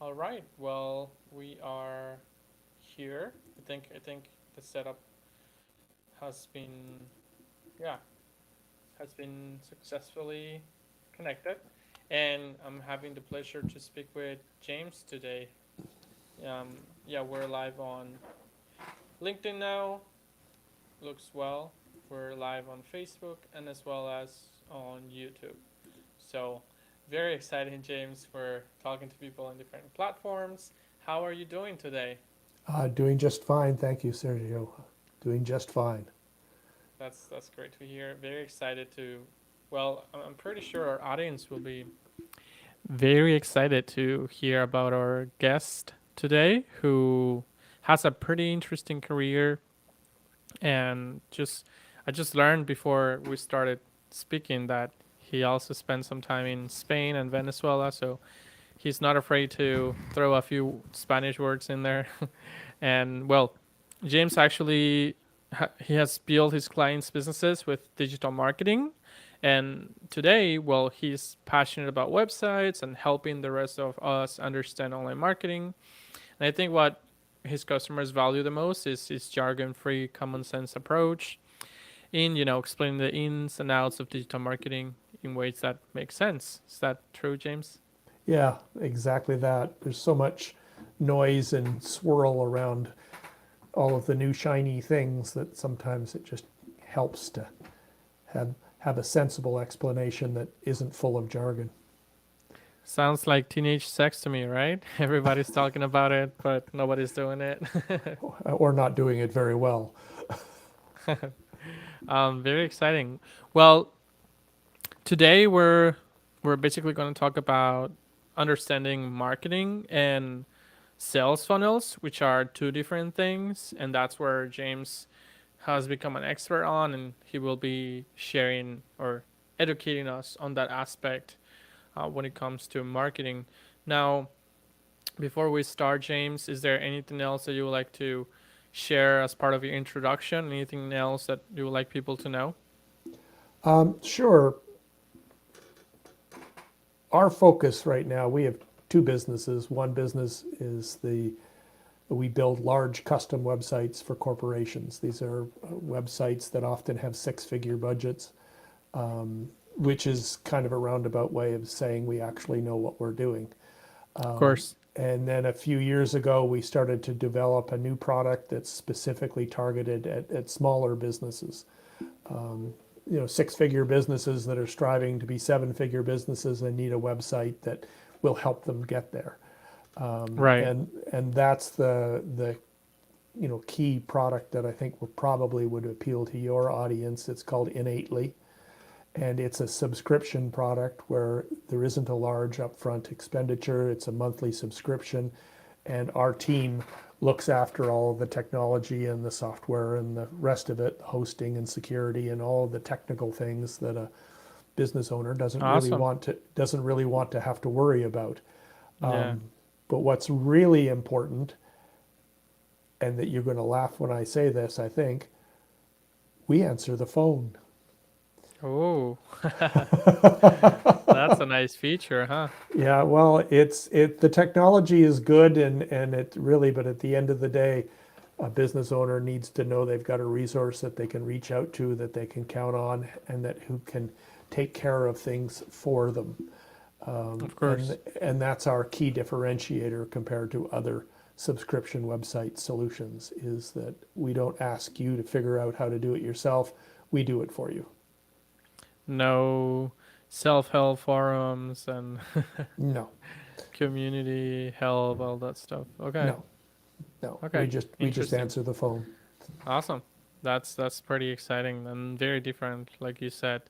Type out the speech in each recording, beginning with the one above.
All right. Well, we are here. I think the setup has been yeah has been successfully connected, and I'm having the pleasure to speak with James today. Yeah, we're live on LinkedIn now. Looks well. We're live on Facebook and as well as on YouTube. So very exciting, James. We're talking to people on different platforms. How are you doing today? Doing just fine, thank you, Sergio. Doing just fine. That's great to hear. Very excited to. Well, I'm pretty sure our audience will be very excited to hear about our guest today, who has a pretty interesting career. And just I just learned before we started speaking that he also spent some time in Spain and Venezuela, so he's not afraid to throw a few Spanish words in there. And well, James actually he has built his clients' businesses with digital marketing, and today, well, he's passionate about websites and helping the rest of us understand online marketing. And I think what his customers value the most is his jargon-free, common-sense approach in explaining the ins and outs of digital marketing in ways that make sense. Is that true, James? Yeah, exactly that. There's so much noise and swirl around all of the new shiny things that sometimes it just helps to have a sensible explanation that isn't full of jargon. Sounds like teenage sex to me, right? Everybody's talking about it, but nobody's doing it. Or not doing it very well. Very exciting. Well, today we're basically going to talk about understanding marketing and sales funnels, which are two different things, and that's where James has become an expert on, and he will be sharing or educating us on that aspect when it comes to marketing. Now, before we start, James, is there anything else that you would like to share as part of your introduction? Anything else that you would like people to know? Sure, our focus right now, we have two businesses. One business is we build large custom websites for corporations. These are websites that often have six-figure budgets, which is kind of a roundabout way of saying we actually know what we're doing. Of course. And then a few years ago, we started to develop a new product that's specifically targeted at smaller businesses. Six-figure businesses that are striving to be seven-figure businesses and need a website that will help them get there. Right. And that's the key product that I think probably would appeal to your audience. It's called Innately, and it's a subscription product where there isn't a large upfront expenditure. It's a monthly subscription, and our team looks after all of the technology and the software and the rest of it, hosting and security and all of the technical things that a business owner Awesome. doesn't really want to have to worry about. Yeah. But what's really important, and that you're going to laugh when I say this, I think, we answer the phone. Oh, that's a nice feature, huh? Yeah, well, the technology is good and it really, but at the end of the day, a business owner needs to know they've got a resource that they can reach out to, that they can count on, and that who can take care of things for them. Of And course. and that's our key differentiator compared to other subscription website solutions, is that we don't ask you to figure out how to do it yourself. We do it for you. No self-help forums and No, community help, all that stuff. Okay. no, no. We Okay. just Interesting. answer the phone. Awesome. That's pretty exciting and very different, like you said.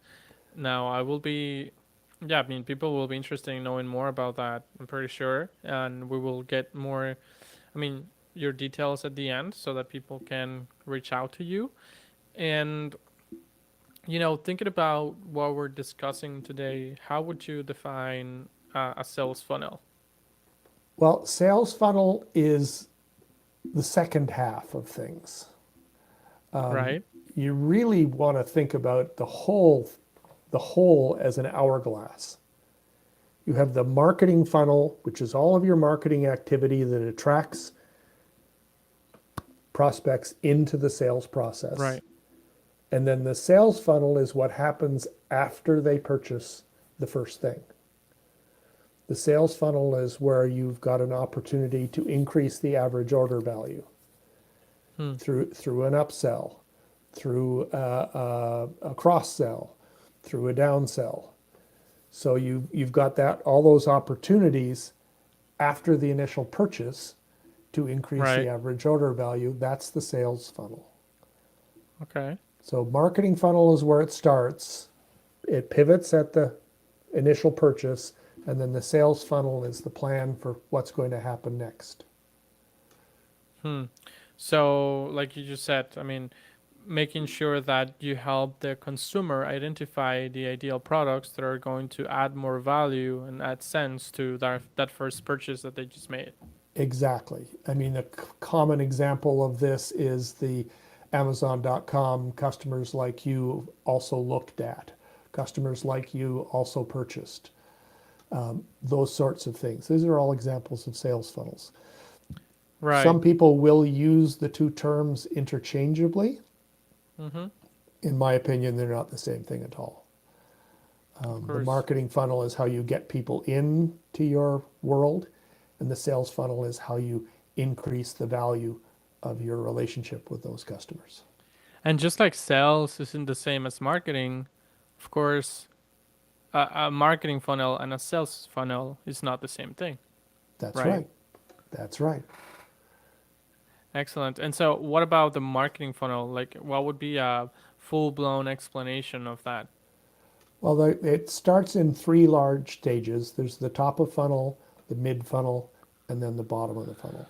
Now I will be yeah, I mean people will be interested in knowing more about that, I'm pretty sure. And we will get more I mean your details at the end so that people can reach out to you. And thinking about what we're discussing today, how would you define a sales funnel? Well, sales funnel is the second half of things. Right? You really want to think about the whole as an hourglass. You have the marketing funnel, which is all of your marketing activity that attracts prospects into the sales process. Right. And then the sales funnel is what happens after they purchase the first thing. The sales funnel is where you've got an opportunity to increase the average order value Hmm. through an upsell, through a cross sell, through a downsell. So you've got that all those opportunities after the initial purchase to increase the Right. average order value. That's the sales funnel. Okay. So marketing funnel is where it starts. It pivots at the initial purchase, and then the sales funnel is the plan for what's going to happen next. Hmm. So, like you just said, I mean, making sure that you help the consumer identify the ideal products that are going to add more value and add sense to that first purchase that they just made. Exactly. I mean, a common example of this is the Amazon.com customers like you also looked at, customers like you also purchased, those sorts of things. These are all examples of sales funnels. Right. Some people will use the two terms interchangeably. Mm-hmm. In my opinion, they're not the same thing at all. Of The course. marketing funnel is how you get people into your world, and the sales funnel is how you increase the value of your relationship with those customers. And just like sales isn't the same as marketing, of course, a marketing funnel and a sales funnel is not the same thing, That's right? right. That's right. Excellent. And so, what about the marketing funnel? Like, what would be a full-blown explanation of that? Well, it starts in three large stages. There's the top of funnel, the mid funnel, and then the bottom of the funnel.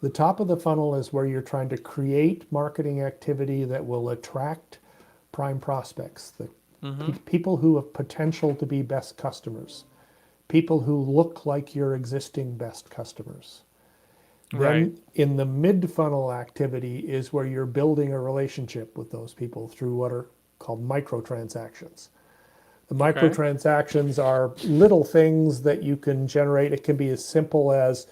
The top of the funnel is where you're trying to create marketing activity that will attract prime prospects, the Mm-hmm. people who have potential to be best customers, people who look like your existing best customers. Right. Then in the mid funnel activity is where you're building a relationship with those people through what are called microtransactions. The Okay. microtransactions are little things that you can generate. It can be as simple as,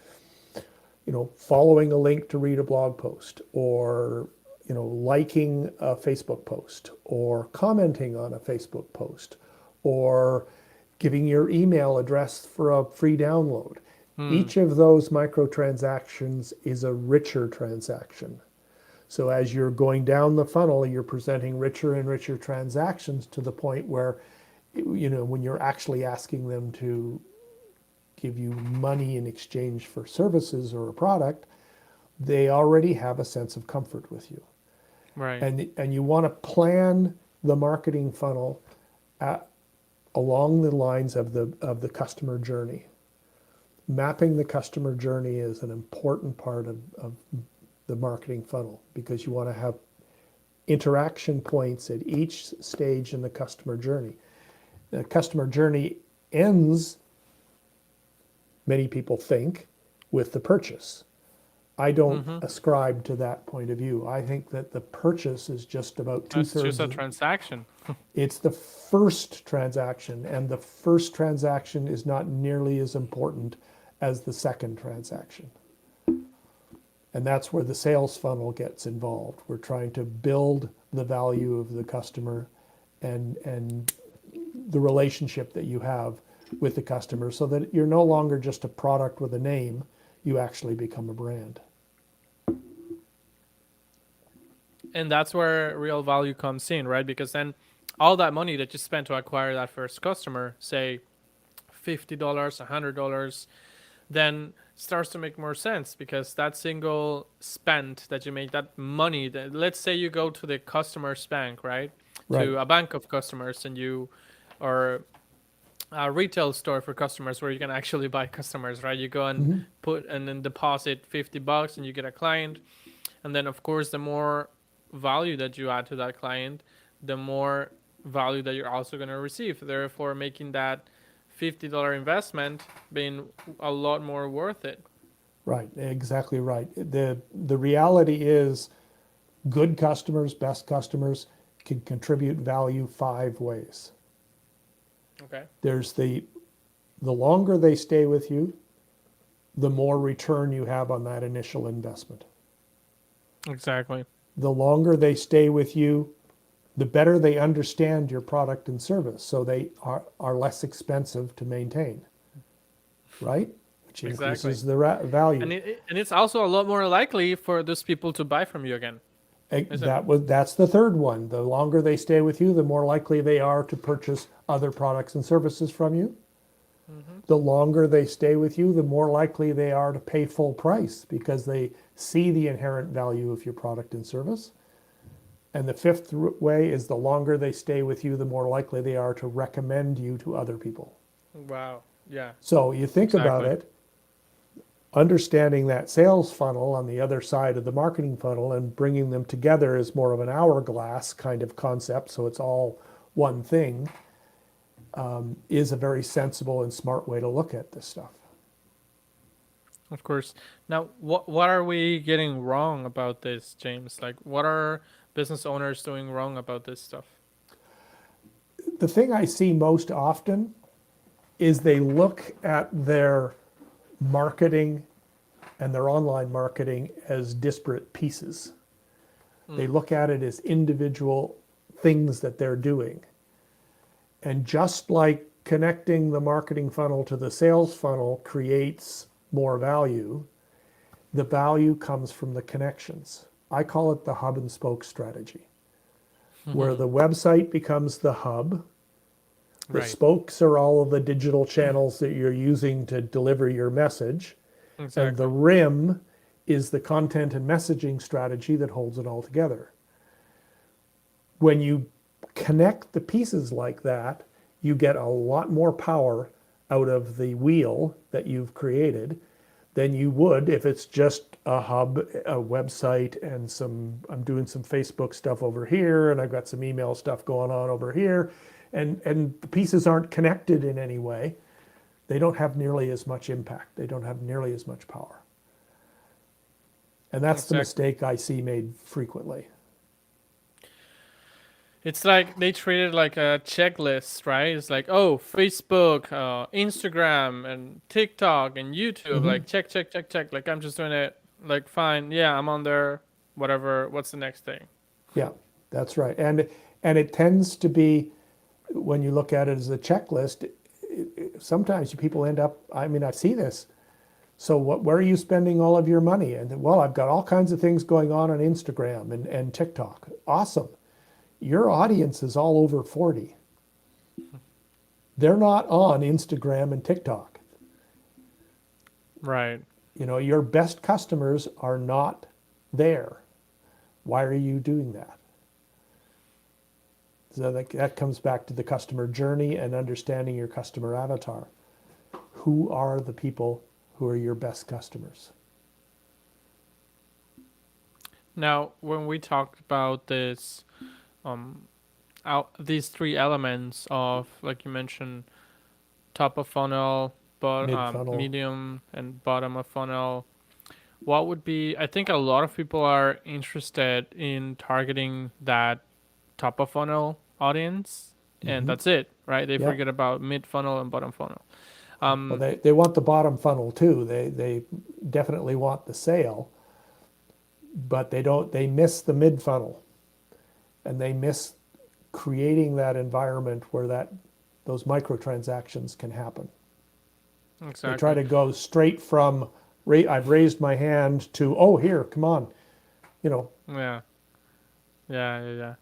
following a link to read a blog post, or, liking a Facebook post, or commenting on a Facebook post, or giving your email address for a free download. Hmm. Each of those microtransactions is a richer transaction. So as you're going down the funnel, you're presenting richer and richer transactions to the point where, when you're actually asking them to give you money in exchange for services or a product, they already have a sense of comfort with you. Right. And you want to plan the marketing funnel at, along the lines of the customer journey. Mapping the customer journey is an important part of the marketing funnel, because you want to have interaction points at each stage in the customer journey. The customer journey ends, many people think, with the purchase. I don't Mm-hmm. ascribe to that point of view. I think that the purchase is just about two That's just thirds a of transaction. it's the first transaction, and the first transaction is not nearly as important as the second transaction. And that's where the sales funnel gets involved. We're trying to build the value of the customer and the relationship that you have with the customer, so that you're no longer just a product with a name, you actually become a brand. And that's where real value comes in, right? Because then all that money that you spent to acquire that first customer, say $50, $100, then starts to make more sense, because that single spend that you make, that money, that, let's say you go to the customer's bank, right? Right. To a bank of customers, and you, or a retail store for customers where you can actually buy customers, right? You go and Mm-hmm. put and then deposit $50 and you get a client. And then, of course, the more value that you add to that client, the more value that you're also going to receive. Therefore, making that $50 investment being a lot more worth it. Right, exactly right. The reality is, good customers, best customers, can contribute value five ways. Okay. There's the the longer they stay with you, the more return you have on that initial investment. Exactly. The longer they stay with you, the better they understand your product and service, so they are less expensive to maintain, right? Which Exactly. increases the value. And it's also a lot more likely for those people to buy from you again, isn't it? That's the third one. The longer they stay with you, the more likely they are to purchase other products and services from you. Hmm. The longer they stay with you, the more likely they are to pay full price because they see the inherent value of your product and service. And the fifth way is the longer they stay with you, the more likely they are to recommend you to other people. Wow. Yeah. So you think about Exactly. it, understanding that sales funnel on the other side of the marketing funnel and bringing them together is more of an hourglass kind of concept, so it's all one thing, is a very sensible and smart way to look at this stuff. Of course. Now, what are we getting wrong about this, James? Like, what are business owners doing wrong about this stuff? The thing I see most often is they look at their marketing and their online marketing as disparate pieces. They Mm. look at it as individual things that they're doing. And just like connecting the marketing funnel to the sales funnel creates more value, the value comes from the connections. I call it the hub and spoke strategy, where the website becomes the hub. The Right. spokes are all of the digital channels that you're using to deliver your message. And the Exactly. rim is the content and messaging strategy that holds it all together. When you connect the pieces like that, you get a lot more power out of the wheel that you've created than you would if it's just a hub, a website, and I'm doing some Facebook stuff over here, and I've got some email stuff going on over here, and the pieces aren't connected in any way. They don't have nearly as much impact. They don't have nearly as much power. And that's the Exactly. mistake I see made frequently. It's like they treat it like a checklist, right? It's like, oh, Facebook, Instagram, and TikTok, and YouTube. Mm-hmm. Like, check, check, check, check. Like, I'm just doing it. Like, fine. Yeah, I'm on there. Whatever. What's the next thing? Yeah, that's right. And it tends to be, when you look at it as a checklist, sometimes people end up, I mean, I see this. So where are you spending all of your money? And well, I've got all kinds of things going on Instagram and TikTok. Awesome. Your audience is all over 40. They're not on Instagram and TikTok. Right. You know, your best customers are not there. Why are you doing that? So that comes back to the customer journey and understanding your customer avatar. Who are the people who are your best customers? Now, when we talked about this, um, these three elements of, like you mentioned, top of funnel, Mid funnel. medium, and bottom of funnel, what would be? I think a lot of people are interested in targeting that top of funnel audience, and Mm-hmm. that's it, right? They Yeah. forget about mid funnel and bottom funnel. Well, Um, they want the bottom funnel too. They definitely want the sale, but they miss the mid funnel, and they miss creating that environment where those microtransactions can happen. They try exactly. to go straight from I've raised my hand to, oh, here, come on, you know. Yeah, yeah.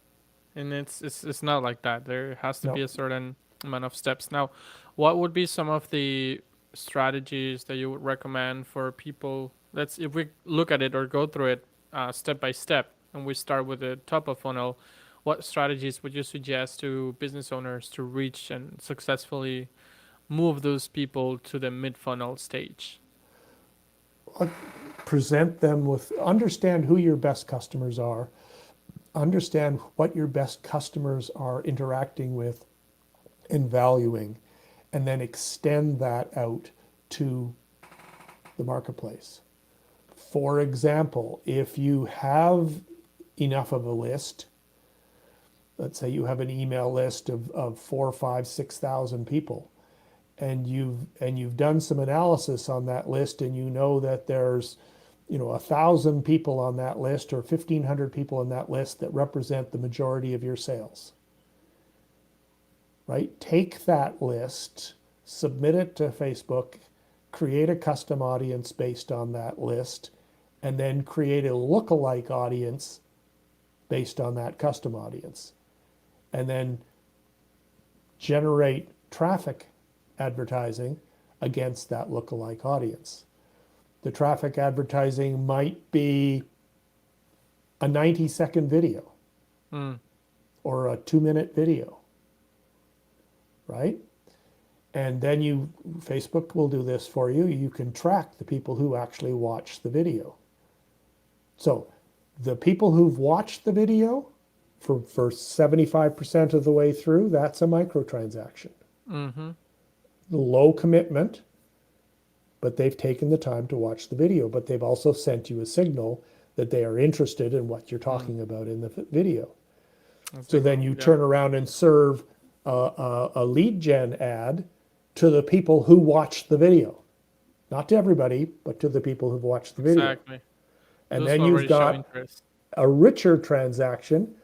And it's not like that. There has to be No. a certain amount of steps. Now, what would be some of the strategies that you would recommend for people? Let's if we look at it or go through it step by step, and we start with the top of funnel. What strategies would you suggest to business owners to reach and successfully move those people to the mid funnel stage? Present them with, understand who your best customers are, understand what your best customers are interacting with and valuing, and then extend that out to the marketplace. For example, if you have enough of a list, let's say you have an email list of 4, 5, 6,000 people, and you've done some analysis on that list, and you know that there's 1,000 people on that list or 1,500 people on that list that represent the majority of your sales, right? Take that list, submit it to Facebook, create a custom audience based on that list, and then create a lookalike audience based on that custom audience. And then generate traffic advertising against that lookalike audience. The traffic advertising might be a 90-second video or a 2-minute video, right? And then Facebook will do this for you. You can track the people who actually watch the video. So the people who've watched the video for 75% of the way through, that's a microtransaction. Low commitment, but they've taken the time to watch the video, but they've also sent you a signal that they are interested in what you're talking about in the video. So then you turn around and serve a lead gen ad to the people who watched the video. Not to everybody, but to the people who've watched the video. Exactly. And Those then will you've already show got interest. a richer transaction.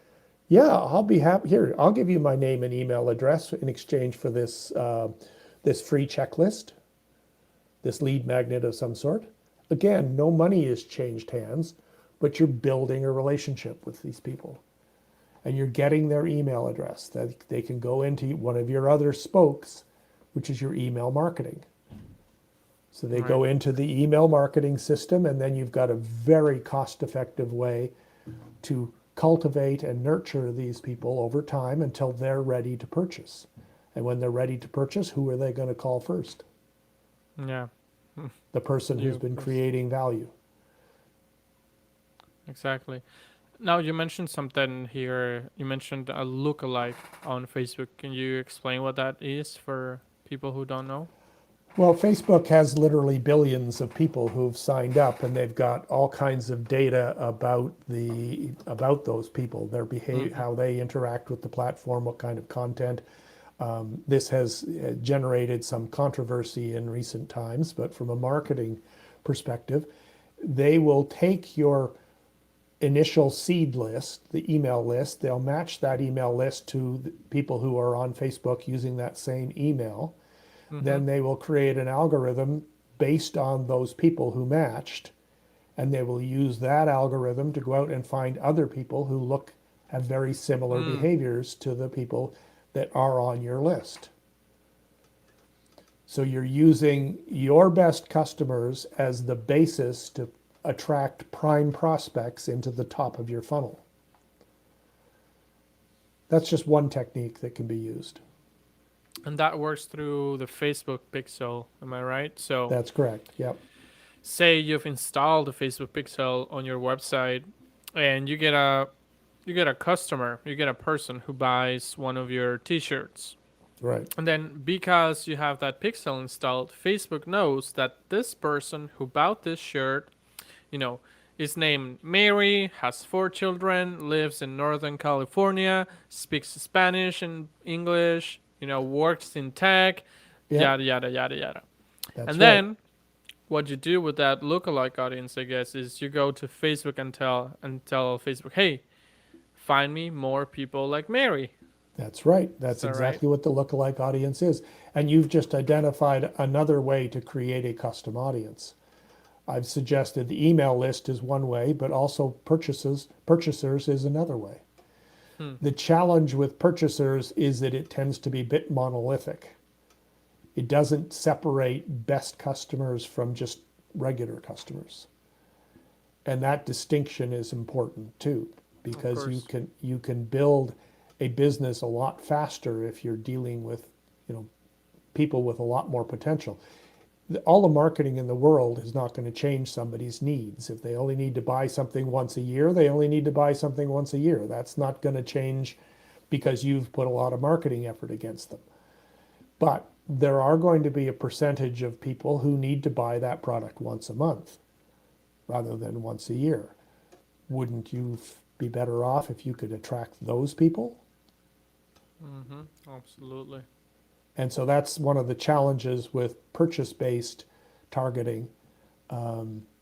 Yeah, I'll be happy. Here, I'll give you my name and email address in exchange for this free checklist, this lead magnet of some sort. Again, no money has changed hands, but you're building a relationship with these people. And you're getting their email address that they can go into one of your other spokes, which is your email marketing. So they go into the email marketing system, and then you've got a very cost-effective way to cultivate and nurture these people over time until they're ready to purchase. And when they're ready to purchase, who are they going to call first? Yeah. The person who's been creating value. Exactly. Now you mentioned something here. You mentioned a lookalike on Facebook. Can you explain what that is for people who don't know? Well, Facebook has literally billions of people who've signed up, and they've got all kinds of data about those people, their behavior, how they interact with the platform, what kind of content. This has generated some controversy in recent times, but from a marketing perspective, they will take your initial seed list, the email list, they'll match that email list to the people who are on Facebook using that same email. Then they will create an algorithm based on those people who matched, and they will use that algorithm to go out and find other people who have very similar behaviors to the people that are on your list. So you're using your best customers as the basis to attract prime prospects into the top of your funnel. That's just one technique that can be used. And that works through the Facebook pixel, am I right? So That's correct. Yep. say you've installed the Facebook pixel on your website, and you get a customer, you get a person who buys one of your t-shirts. Right. And then because you have that pixel installed, Facebook knows that this person who bought this shirt, is named Mary, has 4 children, lives in Northern California, speaks Spanish and English, works in tech, Yep. yada, yada, yada, yada. That's And right. then what you do with that lookalike audience, I guess, is you go to Facebook and tell Facebook, hey, find me more people like Mary. That's right. That's that right? exactly what the lookalike audience is. And you've just identified another way to create a custom audience. I've suggested the email list is one way, but also purchasers is another way. The challenge with purchasers is that it tends to be a bit monolithic. It doesn't separate best customers from just regular customers. And that distinction is important too, because you can build a business a lot faster if you're dealing with, people with a lot more potential. All the marketing in the world is not going to change somebody's needs. If they only need to buy something once a year, they only need to buy something once a year. That's not going to change because you've put a lot of marketing effort against them. But there are going to be a percentage of people who need to buy that product once a month rather than once a year. Wouldn't you be better off if you could attract those people? Absolutely. And so that's one of the challenges with purchase-based targeting.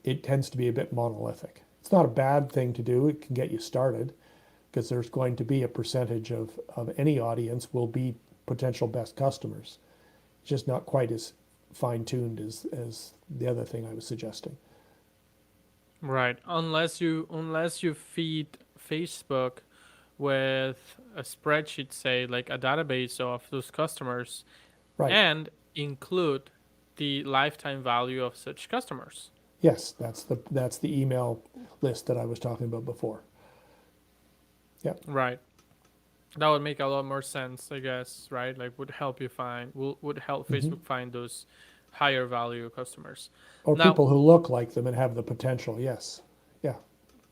It tends to be a bit monolithic. It's not a bad thing to do. It can get you started because there's going to be a percentage of any audience will be potential best customers. It's just not quite as fine-tuned as the other thing I was suggesting. Right. Unless you feed Facebook with a spreadsheet, say like a database of those customers, Right. and include the lifetime value of such customers. Yes, that's the email list that I was talking about before. Yep. Right. That would make a lot more sense, I guess, right? Like would help you find would help Hmm. Facebook find those higher value customers. Or Now, people who look like them and have the potential. Yes. Yeah.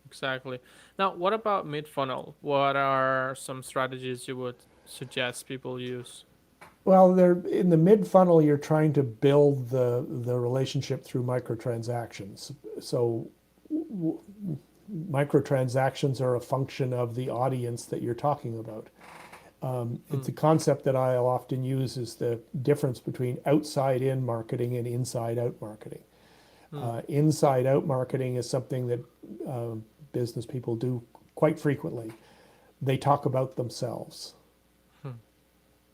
exactly. Now, what about mid funnel? What are some strategies you would suggest people use? Well, they're in the mid funnel. You're trying to build the relationship through microtransactions. So microtransactions are a function of the audience that you're talking about. It's a concept that I'll often use is the difference between outside in marketing and inside out marketing. Inside out marketing is something that business people do quite frequently. They talk about themselves.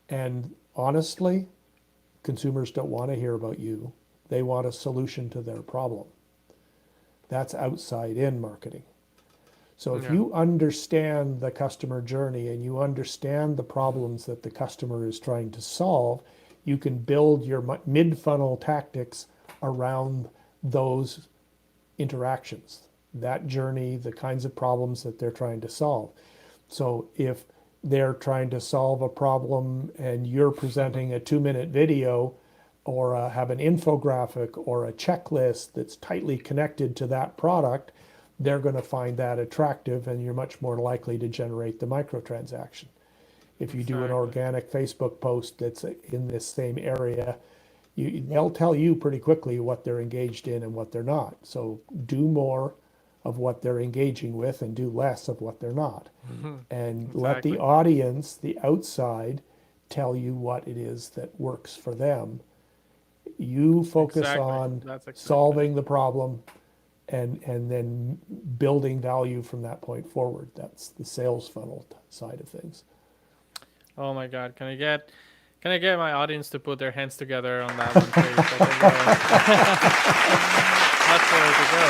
And honestly, consumers don't want to hear about you. They want a solution to their problem. That's outside in marketing. So if Yeah. you understand the customer journey and you understand the problems that the customer is trying to solve, you can build your mid-funnel tactics around those interactions, that journey, the kinds of problems that they're trying to solve. So if they're trying to solve a problem and you're presenting a 2-minute video or have an infographic or a checklist that's tightly connected to that product, they're going to find that attractive and you're much more likely to generate the microtransaction. If you do an Exactly. organic Facebook post that's in this same area, they'll tell you pretty quickly what they're engaged in and what they're not. So do more of what they're engaging with and do less of what they're not. And let the Exactly. audience, the outside, tell you what it is that works for them. You focus Exactly. on That's exactly. solving the problem and then building value from that point forward. That's the sales funnel side of things. Oh my God. Can I get my audience to put their hands together on that one, please? Like that's the way to go.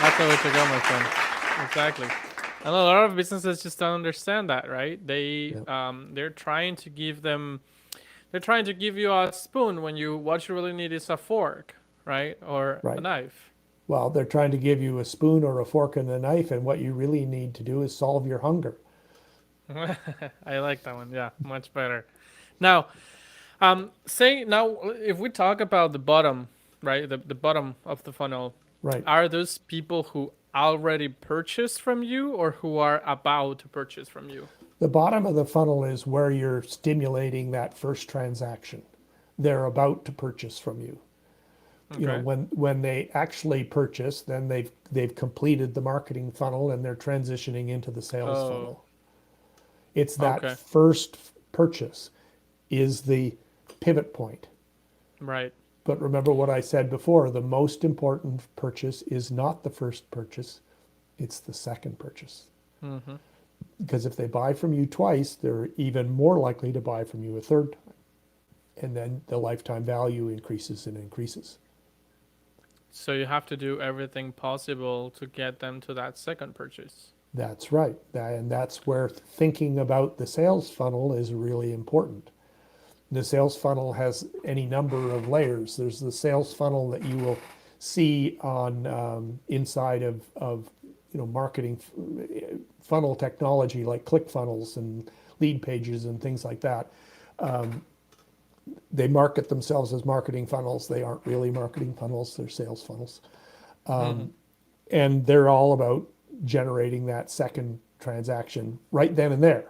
That's the way to go, my friend. Exactly. And a lot of businesses just don't understand that, right? Yeah. They're trying to give you a spoon when what you really need is a fork, right? Or a Right. knife. Well, they're trying to give you a spoon or a fork and a knife, and what you really need to do is solve your hunger. I like that one. Yeah, much better. Now, say now if we talk about the bottom, right? The bottom of the funnel, Right. are those people who already purchased from you or who are about to purchase from you? The bottom of the funnel is where you're stimulating that first transaction. They're about to purchase from you. You know, Okay. when they actually purchase, then they've completed the marketing funnel and they're transitioning into the sales Oh, funnel. It's that okay. first purchase is the pivot point. Right. But remember what I said before, the most important purchase is not the first purchase, it's the second purchase. Mm-hmm. Because if they buy from you twice, they're even more likely to buy from you a third time. And then the lifetime value increases and increases. So you have to do everything possible to get them to that second purchase. That's right. And that's where thinking about the sales funnel is really important. The sales funnel has any number of layers. There's the sales funnel that you will see on inside of marketing funnel technology like ClickFunnels and lead pages and things like that. They market themselves as marketing funnels. They aren't really marketing funnels. They're sales funnels, Mm-hmm. and they're all about generating that second transaction right then and there.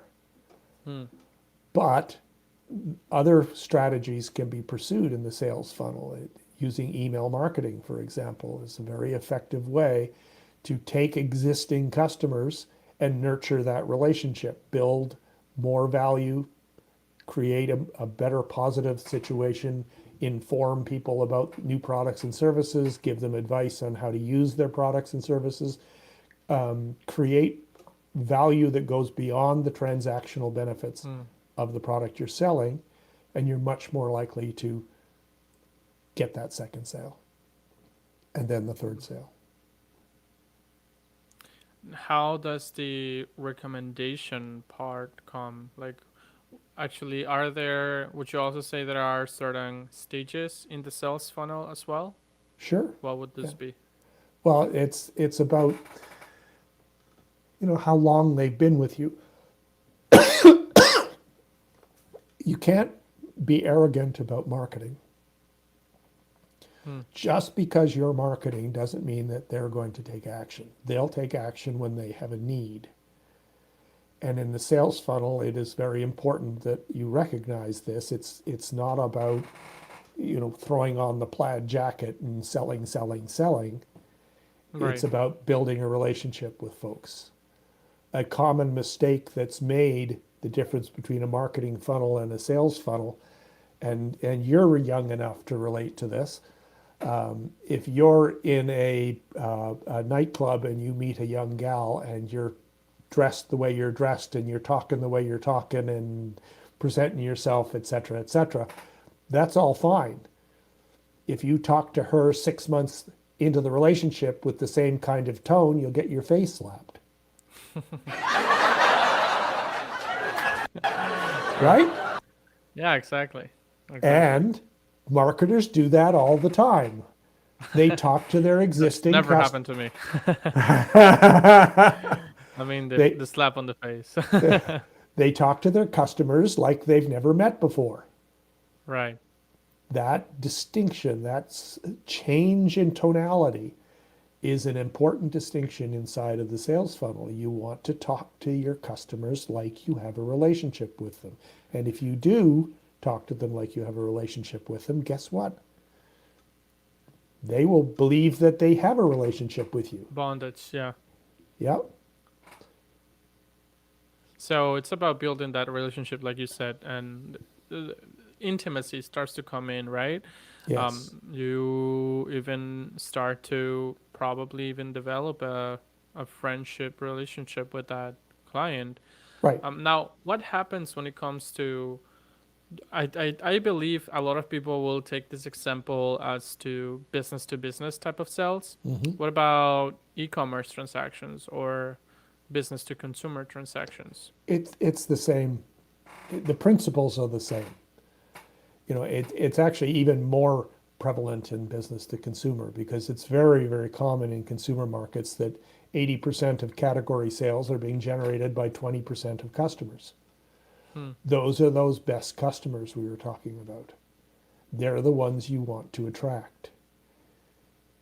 Hmm. But other strategies can be pursued in the sales funnel. Using email marketing, for example, is a very effective way to take existing customers and nurture that relationship, build more value create a better positive situation, inform people about new products and services, give them advice on how to use their products and services, create value that goes beyond the transactional benefits of the product you're selling, and you're much more likely to get that second sale and then the third sale. How does the recommendation part come? Like, actually, would you also say there are certain stages in the sales funnel as well? Sure. What would Yeah. this be? Well, it's about, how long they've been with you. You can't be arrogant about marketing. Just because you're marketing doesn't mean that they're going to take action. They'll take action when they have a need. And in the sales funnel, it is very important that you recognize this. It's not about, throwing on the plaid jacket and selling, selling, selling. Right. It's about building a relationship with folks. A common mistake that's made, the difference between a marketing funnel and a sales funnel, and you're young enough to relate to this. If you're in a nightclub and you meet a young gal and you're dressed the way you're dressed and you're talking the way you're talking and presenting yourself, etc., that's all fine. If you talk to her 6 months into the relationship with the same kind of tone, you'll get your face slapped. Right? Yeah, exactly. And marketers do that all the time. They talk to their existing Never happened to me. I mean, the slap on the face. They talk to their customers like they've never met before. Right. That distinction, that change in tonality, is an important distinction inside of the sales funnel. You want to talk to your customers like you have a relationship with them. And if you do talk to them like you have a relationship with them, guess what? They will believe that they have a relationship with you. Bondage, yeah. Yep. So it's about building that relationship, like you said, and intimacy starts to come in, right? Yes. You even start to probably even develop a friendship relationship with that client. Right. Now, what happens when it comes to I believe a lot of people will take this example as to business type of sales. What about e-commerce transactions or business to consumer transactions? It's the same. The principles are the same. It's actually even more prevalent in business to consumer because it's very, very common in consumer markets that 80% of category sales are being generated by 20% of customers. Those are those best customers we were talking about. They're the ones you want to attract.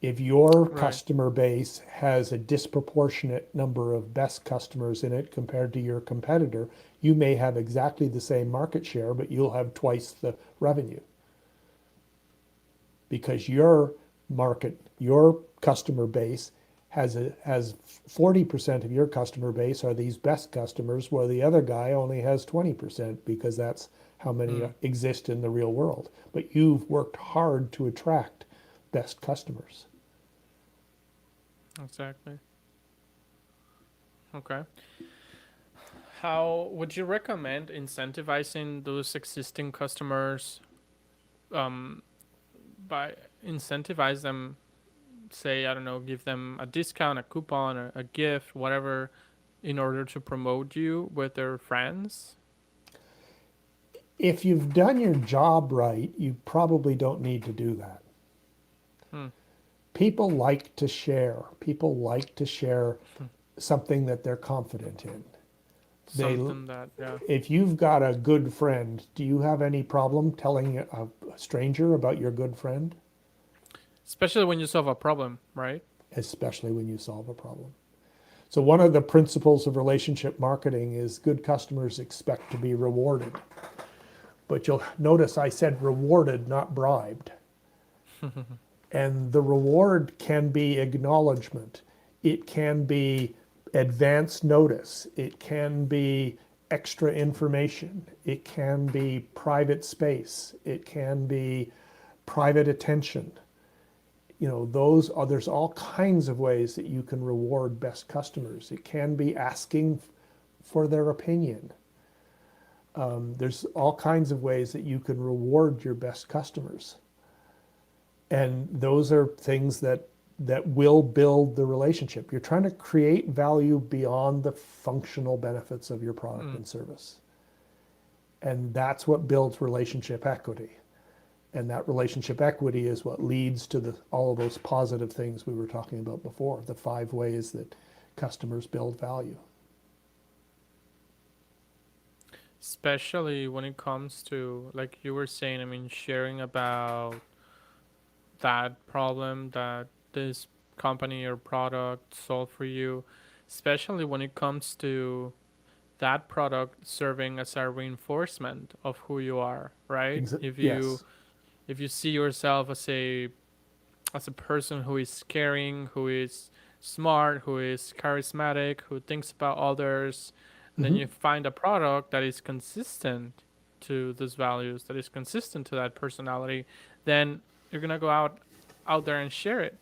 If your customer base has a disproportionate number of best customers in it compared to your competitor, you may have exactly the same market share, but you'll have twice the revenue. Because your customer base has 40% of your customer base are these best customers, while the other guy only has 20% because that's how many exist in the real world. But you've worked hard to attract best customers. Exactly. Okay. How would you recommend incentivizing those existing customers by incentivize them, say, I don't know, give them a discount, a coupon, a gift, whatever, in order to promote you with their friends? If you've done your job right, you probably don't need to do that. People like to share. People like to share something that they're confident in. If you've got a good friend, do you have any problem telling a stranger about your good friend? Especially when you solve a problem, right? Especially when you solve a problem. So one of the principles of relationship marketing is good customers expect to be rewarded. But you'll notice I said rewarded, not bribed. And the reward can be acknowledgement. It can be advance notice. It can be extra information. It can be private space. It can be private attention. There's all kinds of ways that you can reward best customers. It can be asking for their opinion. There's all kinds of ways that you can reward your best customers. And those are things that will build the relationship. You're trying to create value beyond the functional benefits of your product and service. And that's what builds relationship equity. And that relationship equity is what leads to all of those positive things we were talking about before, the 5 ways that customers build value. Especially when it comes to, like you were saying, I mean, sharing about that problem that this company or product solved for you, especially when it comes to that product serving as a reinforcement of who you are, right? Yes. If you see yourself as a person who is caring, who is smart, who is charismatic, who thinks about others, and then Mm-hmm. you find a product that is consistent to those values, that is consistent to that personality, then you're gonna go out there and share it.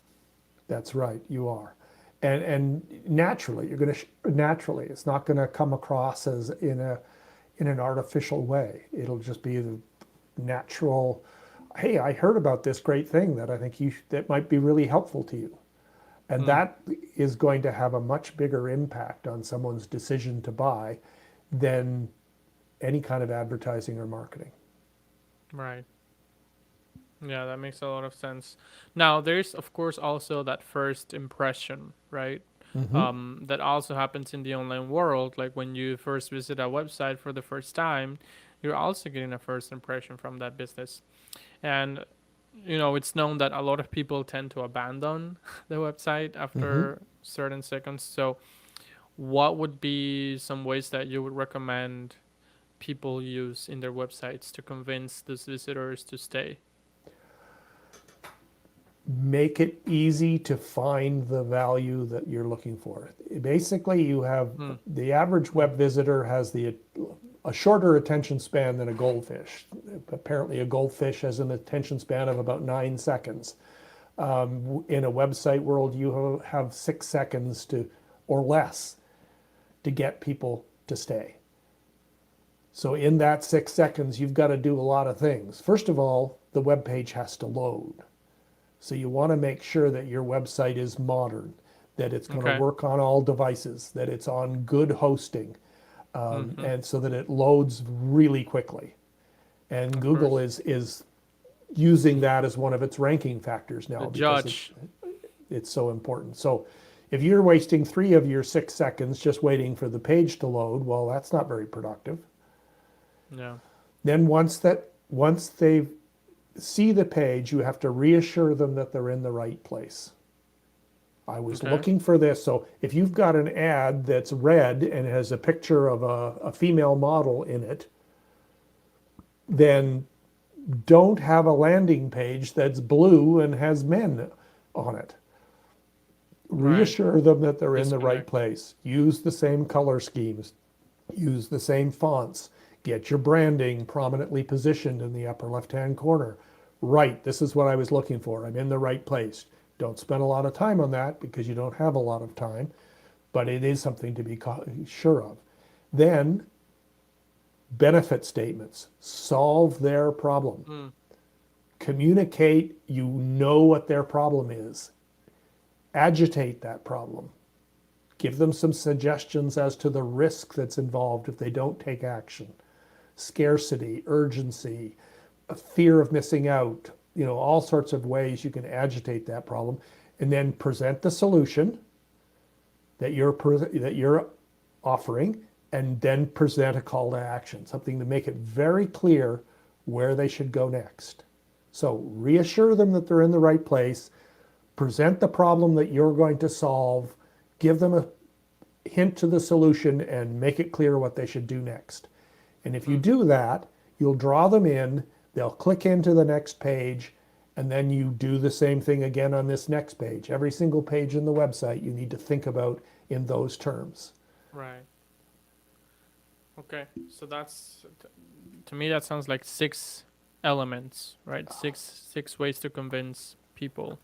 That's right, you are. And naturally, you're going to naturally, it's not going to come across as in an artificial way. It'll just be the natural, hey, I heard about this great thing that I think that might be really helpful to you. And Mm, that is going to have a much bigger impact on someone's decision to buy than any kind of advertising or marketing. right. Yeah, that makes a lot of sense. Now, there's of course also that first impression, right? Mm-hmm. That also happens in the online world. Like when you first visit a website for the first time, you're also getting a first impression from that business. And it's known that a lot of people tend to abandon the website Mm-hmm. after certain seconds. So, what would be some ways that you would recommend people use in their websites to convince those visitors to stay? Make it easy to find the value that you're looking for. Basically, you have Mm, the average web visitor has a shorter attention span than a goldfish. Apparently, a goldfish has an attention span of about 9 seconds. In a website world, you have 6 seconds or less to get people to stay. So in that 6 seconds, you've got to do a lot of things. First of all, the web page has to load. So you want to make sure that your website is modern, that it's going to okay. work on all devices, that it's on good hosting, Mm-hmm. and so that it loads really quickly. And Of Google course. is using that as one of its ranking factors The now because judge. it's so important. So if you're wasting 3 of your 6 seconds just waiting for the page to load, well, that's not very productive. Yeah. Then once they see the page, you have to reassure them that they're in the right place. I was Okay. looking for this. So if you've got an ad that's red and has a picture of a female model in it, then don't have a landing page that's blue and has men on it. Right. Reassure them that they're in the right Disconnect. place. Use the same color schemes, use the same fonts, get your branding prominently positioned in the upper left-hand corner. Right, this is what I was looking for. I'm in the right place. Don't spend a lot of time on that because you don't have a lot of time, but it is something to be sure of. Then, benefit statements. Solve their problem. Mm, Communicate, you know what their problem is. Agitate that problem. Give them some suggestions as to the risk that's involved if they don't take action. Scarcity, urgency, a fear of missing out, all sorts of ways you can agitate that problem, and then present the solution that you're offering, and then present a call to action, something to make it very clear where they should go next. So reassure them that they're in the right place, present the problem that you're going to solve, give them a hint to the solution, and make it clear what they should do next. And if you mm. do that, you'll draw them in, they'll click into the next page, and then you do the same thing again on this next page. Every single page in the website you need to think about in those terms. Right. Okay, so to me that sounds like 6 elements, right? Six ways to convince people.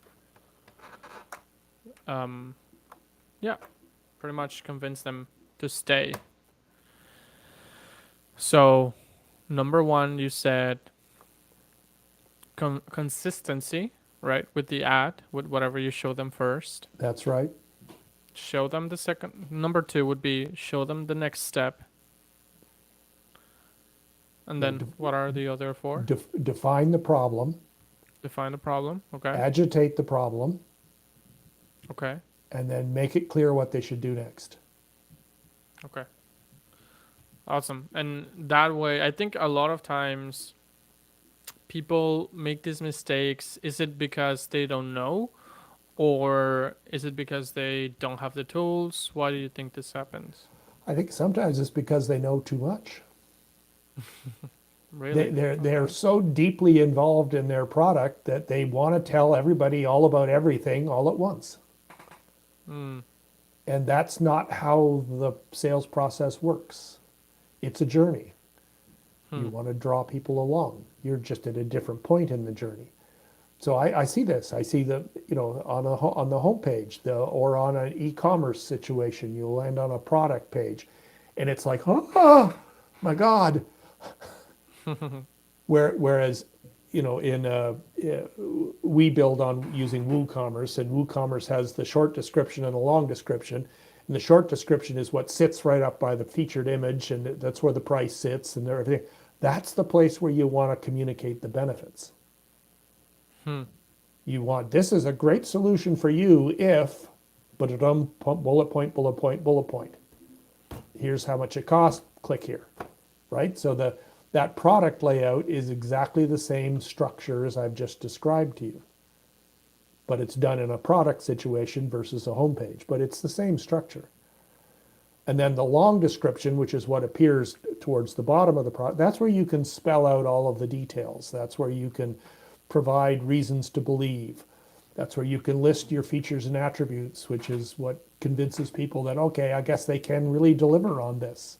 Um, yeah, pretty much convince them to stay. So number one, you said consistency, right? With the ad, with whatever you show them first. That's right. Show them the second. Number two would be show them the next step. And Yeah, then what are the other four? define the problem, Define the problem. Okay. agitate the problem, Okay. and then make it clear what they should do next. Okay. Awesome. And that way, I think a lot of times people make these mistakes. Is it because they don't know? Or is it because they don't have the tools? Why do you think this happens? I think sometimes it's because they know too much. Really? They're Okay. so deeply involved in their product that they want to tell everybody all about everything all at once. Hmm. And that's not how the sales process works. It's a journey. You Hmm. want to draw people along. You're just at a different point in the journey. So I see this. I see the, on the homepage, or on an e-commerce situation, you'll land on a product page, and it's like, oh my God. Whereas, we build on using WooCommerce, and WooCommerce has the short description and the long description. And the short description is what sits right up by the featured image, and that's where the price sits and everything. That's the place where you want to communicate the benefits. Hmm. You want, this is a great solution for you if, but bullet point, bullet point, bullet point. Here's how much it costs, click here, right? So that product layout is exactly the same structure as I've just described to you. But it's done in a product situation versus a homepage, but it's the same structure. And then the long description, which is what appears towards the bottom of the product, that's where you can spell out all of the details. That's where you can provide reasons to believe. That's where you can list your features and attributes, which is what convinces people that, okay, I guess they can really deliver on this.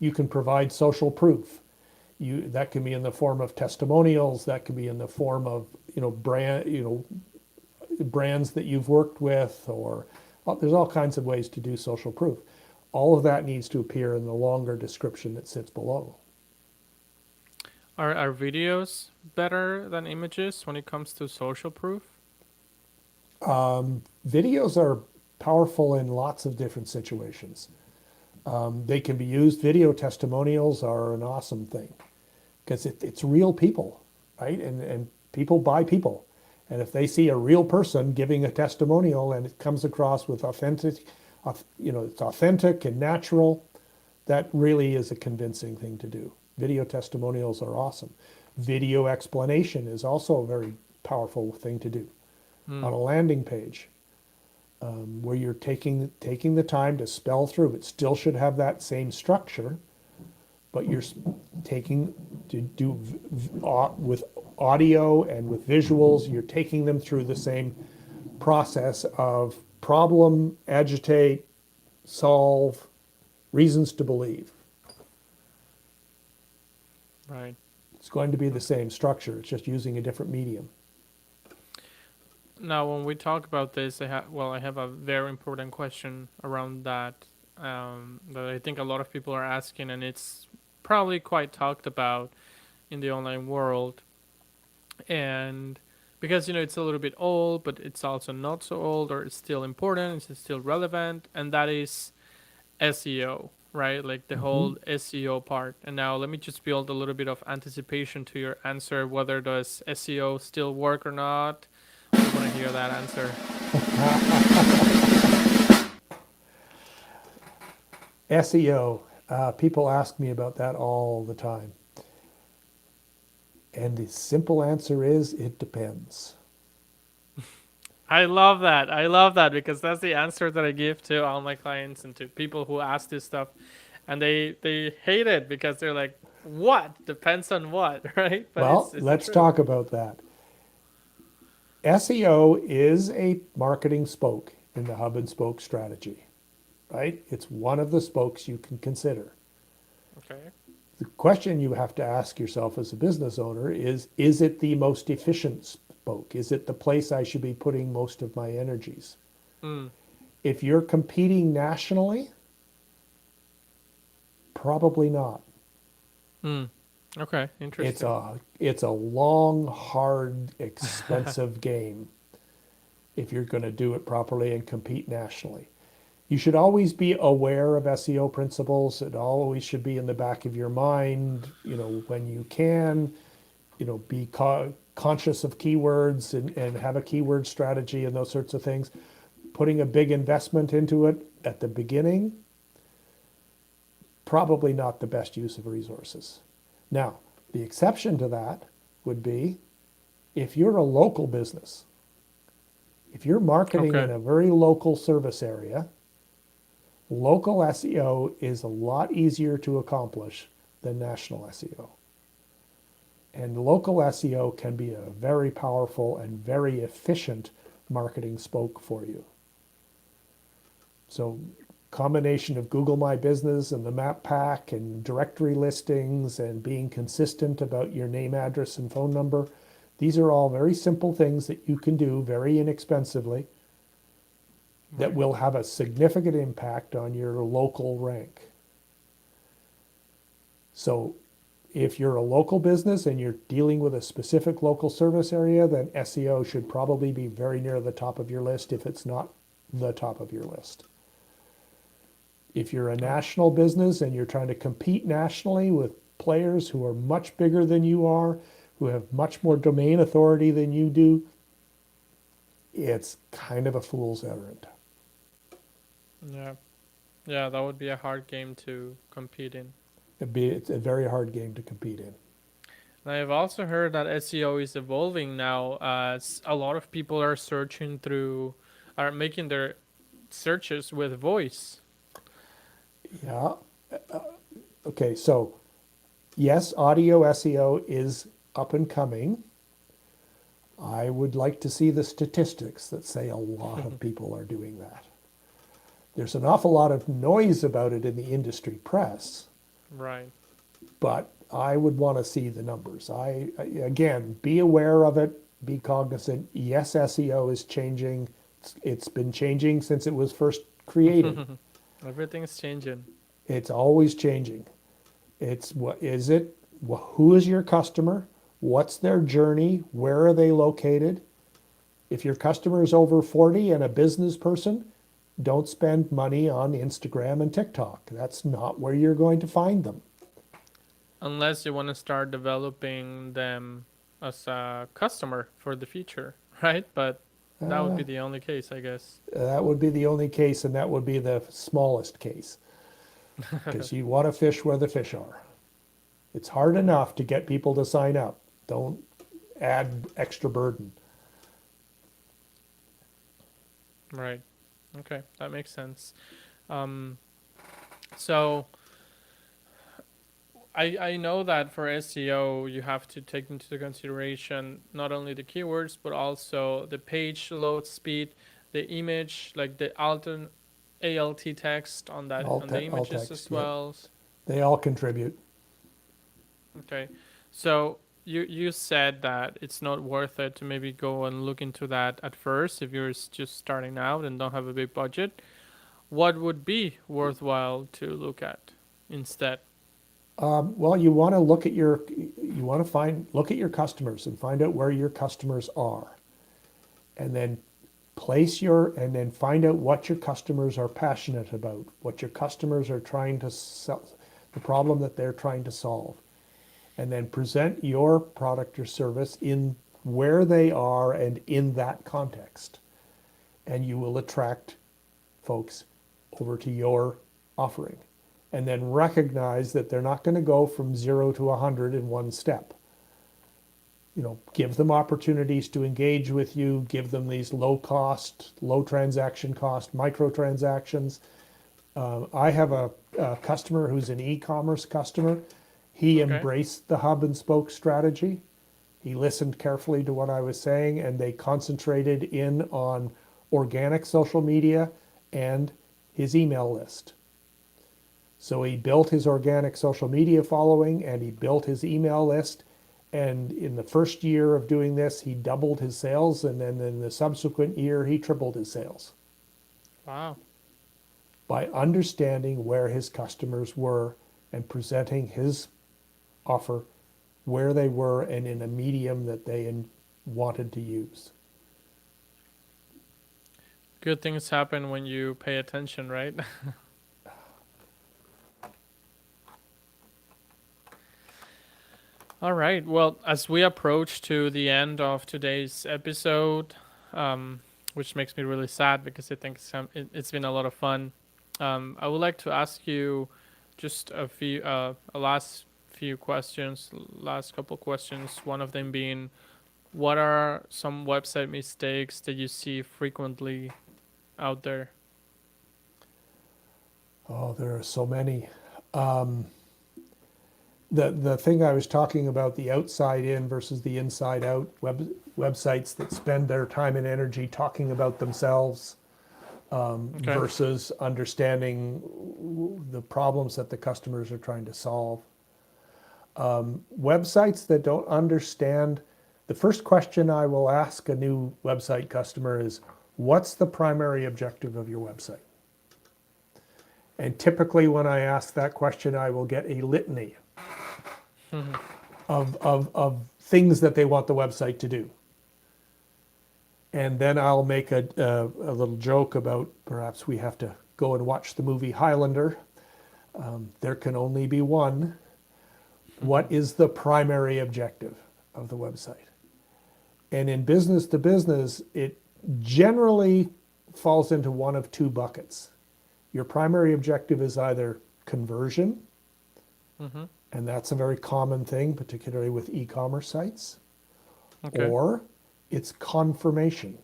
You can provide social proof. That can be in the form of testimonials. That can be in the form of brands that you've worked with, or there's all kinds of ways to do social proof. All of that needs to appear in the longer description that sits below. Are videos better than images when it comes to social proof? Videos are powerful in lots of different situations. They can be used. Video testimonials are an awesome thing because it's real people, right? And people buy people. And if they see a real person giving a testimonial and it comes across with it's authentic and natural, that really is a convincing thing to do. Video testimonials are awesome. Video explanation is also a very powerful thing to do on a landing page, where you're taking the time to spell through. It still should have that same structure, but you're taking to do with audio and with visuals, you're taking them through the same process of problem, agitate, solve, reasons to believe. Right. It's going to be the same structure. It's just using a different medium. Now, when we talk about this, I have a very important question around that that I think a lot of people are asking, and it's probably quite talked about in the online world. And because it's a little bit old, but it's also not so old, or it's still important, it's still relevant, and that is SEO, right? Like the Mm-hmm. whole SEO part. And now let me just build a little bit of anticipation to your answer. Whether does SEO still work or not? I want to hear that answer. SEO. People ask me about that all the time. And the simple answer is it depends. I love that. I love that because that's the answer that I give to all my clients and to people who ask this stuff, and they hate it because they're like, "What depends on what?" Right? But Well, it's the let's truth. talk about that. SEO is a marketing spoke in the hub and spoke strategy, right? It's one of the spokes you can consider. Okay. The question you have to ask yourself as a business owner is it the most efficient spoke? Is it the place I should be putting most of my energies? Mm. If you're competing nationally, probably not. Mm. Okay. Interesting. It's a long, hard, expensive game if you're going to do it properly and compete nationally. You should always be aware of SEO principles. It always should be in the back of your mind, when you can, be conscious of keywords and have a keyword strategy and those sorts of things. Putting a big investment into it at the beginning, probably not the best use of resources. Now, the exception to that would be if you're a local business, if you're marketing Okay. in a very local service area, local SEO is a lot easier to accomplish than national SEO. And local SEO can be a very powerful and very efficient marketing spoke for you. So combination of Google My Business and the map pack and directory listings and being consistent about your name, address, and phone number. These are all very simple things that you can do very inexpensively that Right. will have a significant impact on your local rank. So if you're a local business and you're dealing with a specific local service area, then SEO should probably be very near the top of your list if it's not the top of your list. If you're a Oh, national business and you're trying to compete nationally with players who are much bigger than you are, who have much more domain authority than you do, it's kind of a fool's errand. yeah. Yeah, that would be a hard game to compete in. It's a very hard game to compete in. And I've also heard that SEO is evolving now as a lot of people are are making their searches with voice. Yeah. Okay, so yes, audio SEO is up and coming. I would like to see the statistics that say a lot of people are doing that. There's an awful lot of noise about it in the industry press, Right. but I would want to see the numbers. Again, be aware of it, be cognizant. Yes, SEO is changing. It's been changing since it was first created. Everything's changing. It's always changing. It's what is it? Who is your customer? What's their journey? Where are they located? If your customer is over 40 and a business person, don't spend money on Instagram and TikTok. That's not where you're going to find them. Unless you want to start developing them as a customer for the future, right? But that would Uh, be the only case, I guess. that would be the only case, and that would be the smallest case because you want to fish where the fish are. It's hard Yeah. enough to get people to sign up. Don't add extra burden. Right. Okay, that makes sense. Um, so I know that for SEO you have to take into consideration not only the keywords but also the page load speed, the image, like the alt text on that on the All images text, as yep. well. They all contribute. Okay, so you said that it's not worth it to maybe go and look into that at first if you're just starting out and don't have a big budget. What would be worthwhile to look at instead? Well, you want to look at you want to look at your customers and find out where your customers are, and then and then find out what your customers are passionate about, what your customers are trying to sell, the problem that they're trying to solve, and then present your product or service in where they are and in that context, and you will attract folks over to your offering. And then recognize that they're not going to go from 0 to 100 in one step. Give them opportunities to engage with you, give them these low cost, low transaction cost, micro transactions. I have a customer who's an e-commerce customer. He Okay. embraced the hub and spoke strategy. He listened carefully to what I was saying, and they concentrated in on organic social media and his email list. So he built his organic social media following and he built his email list. And in the first year of doing this, he doubled his sales. And then in the subsequent year, he tripled his sales Wow. by understanding where his customers were and presenting his offer where they were and in a medium that they wanted to use. Good things happen when you pay attention, right? All right. Well, as we approach to the end of today's episode, which makes me really sad because I think it's been a lot of fun. I would like to ask you just a last few questions, last couple questions. One of them being, what are some website mistakes that you see frequently out there? Oh, there are so many. The thing I was talking about, the outside in versus the inside out, websites that spend their time and energy talking about themselves Okay. versus understanding the problems that the customers are trying to solve. Websites that don't understand, the first question I will ask a new website customer is, what's the primary objective of your website? And typically when I ask that question, I will get a litany of things that they want the website to do. And then I'll make a little joke about perhaps we have to go and watch the movie Highlander. There can only be one. What is the primary objective of the website? And in business to business, it generally falls into one of two buckets. Your primary objective is either conversion, Mm-hmm. and that's a very common thing, particularly with e-commerce sites, Okay. or it's confirmation.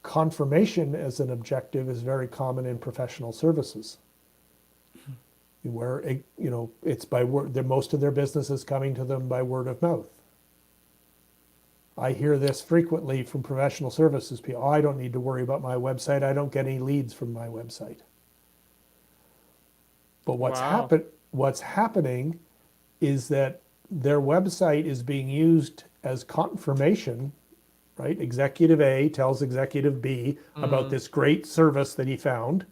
Confirmation as an objective is very common in professional services, where it's by word. Most of their business is coming to them by word of mouth. I hear this frequently from professional services people. Oh, I don't need to worry about my website. I don't get any leads from my website. But Wow. what's happening is that their website is being used as confirmation, right? Executive A tells Executive B about Mm, this great service that he found.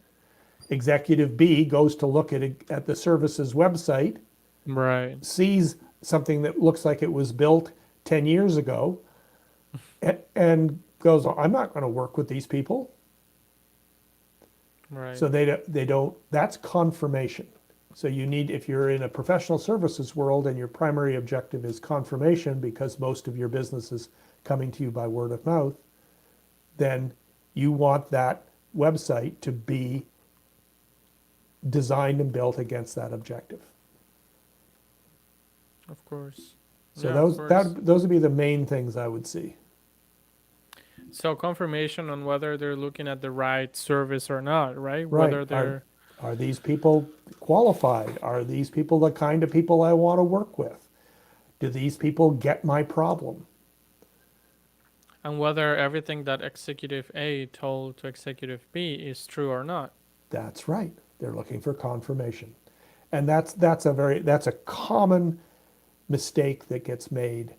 Executive B goes to look at the service's website, right. sees something that looks like it was built 10 years ago, and goes, oh, I'm not going to work with these people. Right. So they don't, that's confirmation. So you need, if you're in a professional services world and your primary objective is confirmation because most of your business is coming to you by word of mouth, then you want that website to be designed and built against that objective. Of course. So Yeah, of course. those would be the main things I would see. So confirmation on whether they're looking at the right service or not, right? Right. Whether they're Are these people qualified? Are these people the kind of people I want to work with? Do these people get my problem? and whether everything that executive A told to executive B is true or not. That's right. They're looking for confirmation. And that's a common mistake that gets made,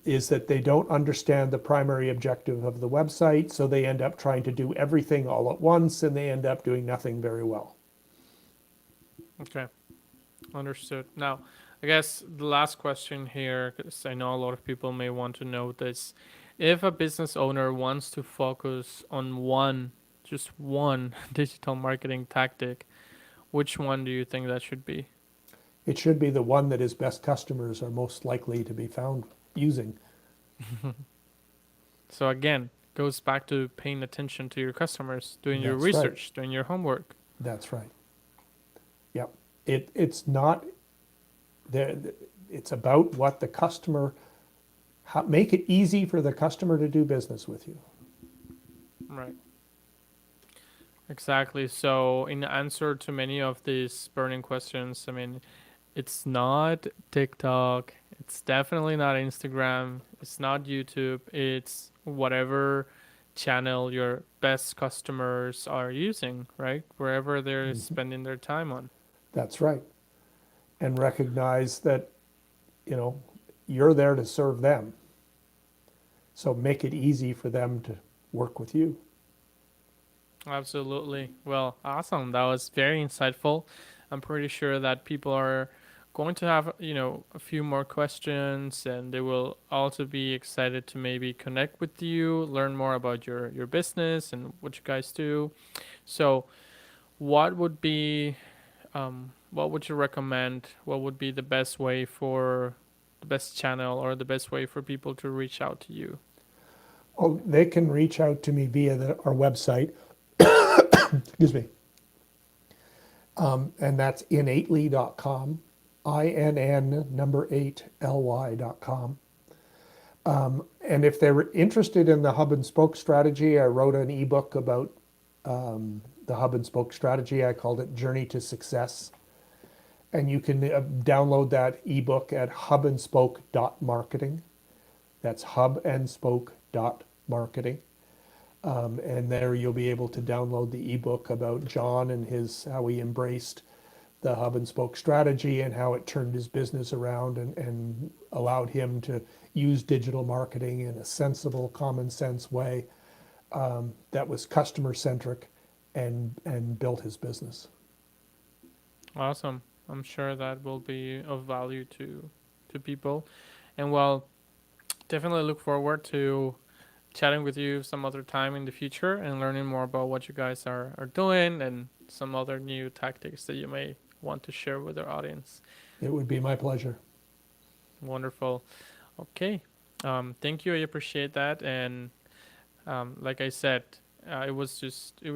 is that they don't understand the primary objective of the website, so they end up trying to do everything all at once and they end up doing nothing very well. Okay, understood. Now, I guess the last question here, because I know a lot of people may want to know this. If a business owner wants to focus on just one digital marketing tactic, which one do you think that should be? It should be the one that his best customers are most likely to be found using. So again, goes back to paying attention to your customers, doing your That's right. research, doing your homework. That's right. Yep. It's not there. It's about what the customer, make it easy for the customer to do business with you. Right. Exactly. So, in answer to many of these burning questions, I mean, it's not TikTok, it's definitely not Instagram, it's not YouTube, it's whatever channel your best customers are using, right? Wherever they're Mhm. spending their time on. That's right. And recognize that, you know, you're there to serve them. So make it easy for them to work with you. Absolutely. Well, awesome. That was very insightful. I'm pretty sure that people are going to have, a few more questions, and they will also be excited to maybe connect with you, learn more about your business and what you guys do. So, what would be what would you recommend? What would be the best way for the best channel or the best way for people to reach out to you? Oh, they can reach out to me via our website, excuse me, and that's innately.com, INN number 8LY.com. And if they're interested in the hub and spoke strategy, I wrote an ebook about the hub and spoke strategy. I called it Journey to Success. And you can download that ebook at hubandspoke.marketing. That's hubandspoke.marketing. And there you'll be able to download the ebook about John and how he embraced the hub and spoke strategy and how it turned his business around and allowed him to use digital marketing in a sensible, common sense way that was customer centric and built his business. Awesome. I'm sure that will be of value to people. And well, definitely look forward to chatting with you some other time in the future and learning more about what you guys are doing and some other new tactics that you may want to share with our audience. It would be my pleasure. Wonderful. Okay. Thank you. I appreciate that. And like I said, it was just, yeah,